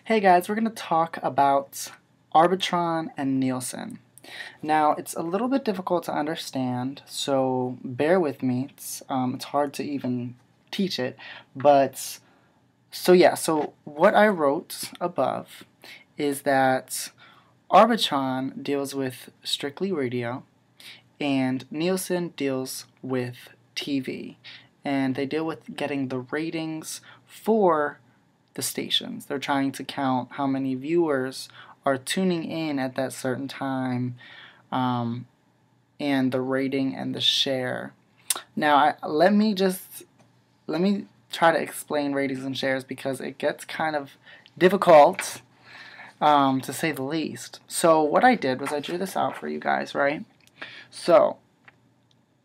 Hey guys, we're going to talk about Arbitron and Nielsen. Now, it's a little bit difficult to understand, so bear with me. It's hard to even teach it, but so what I wrote above is that Arbitron deals with strictly radio, and Nielsen deals with TV, and they deal with getting the ratings for the stations. They're trying to count how many viewers are tuning in at that certain time, um, and the rating and the share. Now, let me try to explain ratings and shares because it gets kind of difficult, to say the least. So what I did was I drew this out for you guys, right? So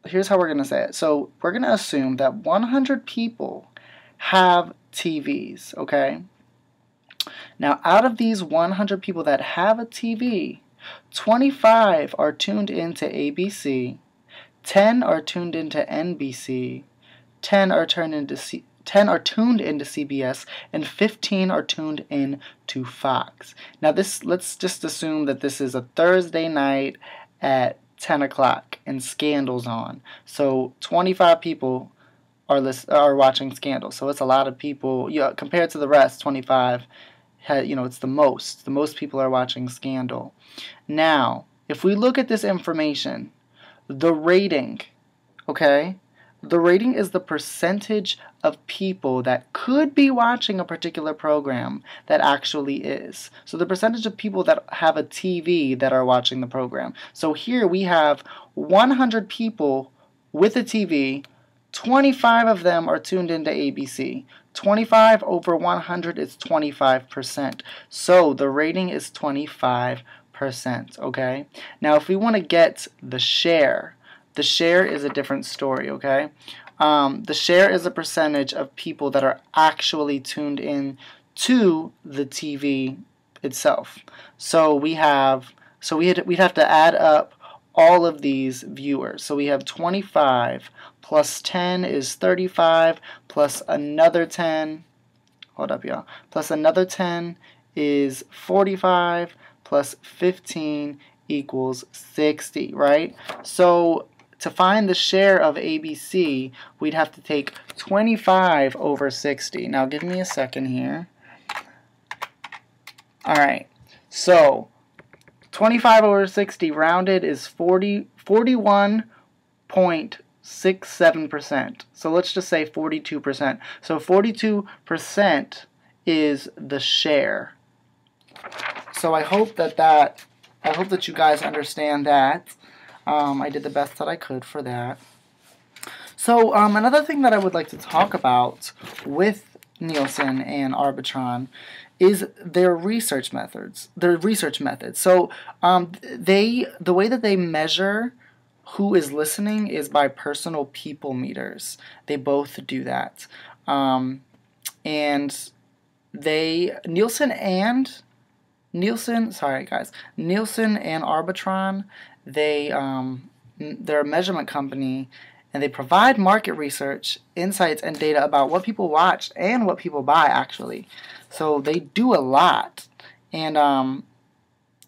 here's how we're going to say it. So we're going to assume that 100 people have TVs, okay? Now, out of these 100 people that have a TV, 25 are tuned into ABC, 10 are tuned into NBC, 10 are tuned into CBS, and 15 are tuned in to Fox. Now, let's just assume that this is a Thursday night at 10 o'clock and Scandal's on. So 25 people are watching Scandal. So it's a lot of people. Compared to the rest, 25, it's the most. The most people are watching Scandal. Now, if we look at this information, the rating, okay? The rating is the percentage of people that could be watching a particular program that actually is. So the percentage of people that have a TV that are watching the program. So here we have 100 people with a TV, 25 of them are tuned into ABC. 25 over 100 is 25%. So the rating is 25%, okay? Now if we want to get the share is a different story, okay? The share is a percentage of people that are actually tuned in to the TV itself. So we'd have to add up all of these viewers. So we have 25 plus 10 is 35 plus another 10. Hold up, y'all. Plus another 10 is 45 plus 15 equals 60, right? So to find the share of ABC, we'd have to take 25 over 60. Now give me a second here. Alright, so 25 over 60 rounded is 41.67%. So let's just say 42%. So 42% is the share. So I hope that you guys understand that. I did the best that I could for that. So another thing that I would like to talk about with Nielsen and Arbitron is their research methods. So the way that they measure who is listening is by personal people meters. They both do that, and Nielsen and Arbitron, they're a measurement company, and they provide market research, insights, and data about what people watch and what people buy, actually. So they do a lot. And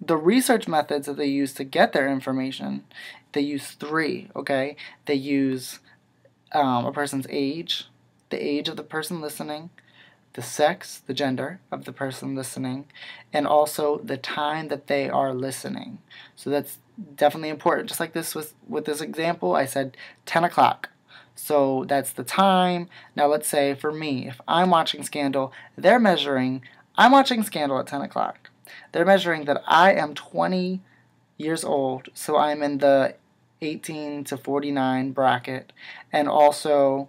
the research methods that they use to get their information, they use three, okay? They use a person's age, the age of the person listening, the sex, the gender of the person listening, and also the time that they are listening. So that's definitely important. Just like this with this example, I said 10 o'clock. So that's the time. Now let's say for me, if I'm watching Scandal, I'm watching Scandal at 10 o'clock. They're measuring that I am 20 years old, so I'm in the 18 to 49 bracket, and also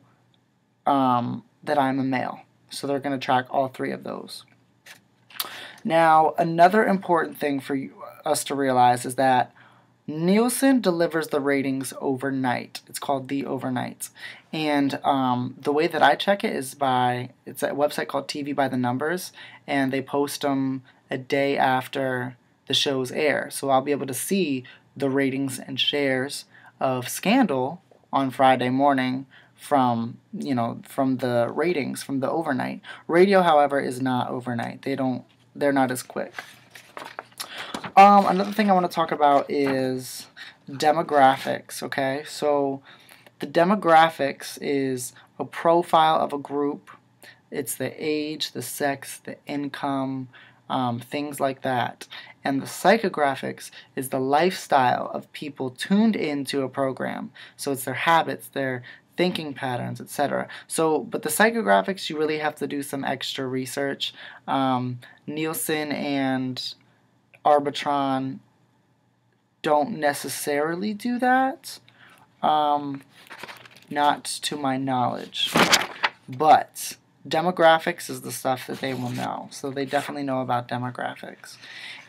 that I'm a male. So they're going to track all three of those. Now, another important thing for us to realize is that Nielsen delivers the ratings overnight. It's called the overnight. And the way that I check it is it's a website called TV by the Numbers, and they post them a day after the shows air. So I'll be able to see the ratings and shares of Scandal on Friday morning from the ratings from the overnight. Radio, however, is not overnight. They don't they're not as quick. Another thing I want to talk about is demographics, okay? So the demographics is a profile of a group. It's the age, the sex, the income, things like that. And the psychographics is the lifestyle of people tuned into a program. So it's their habits, their thinking patterns, etc. So, but the psychographics, you really have to do some extra research. Nielsen and Arbitron don't necessarily do that, not to my knowledge. But demographics is the stuff that they will know. So they definitely know about demographics.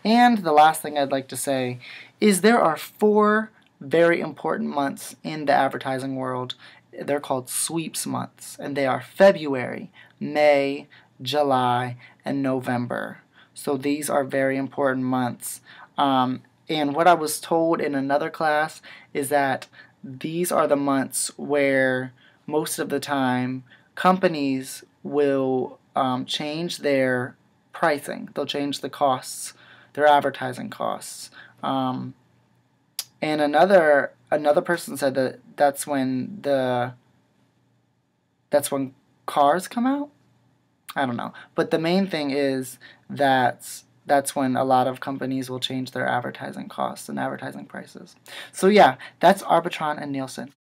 And the last thing I'd like to say is there are 4 very important months in the advertising world. They're called sweeps months, and they are February, May, July, and November. So these are very important months. And what I was told in another class is that these are the months where most of the time companies will change their pricing. They'll change the costs, their advertising costs. And another person said that that's when cars come out. I don't know. But the main thing is that that's when a lot of companies will change their advertising costs and advertising prices. So yeah, that's Arbitron and Nielsen.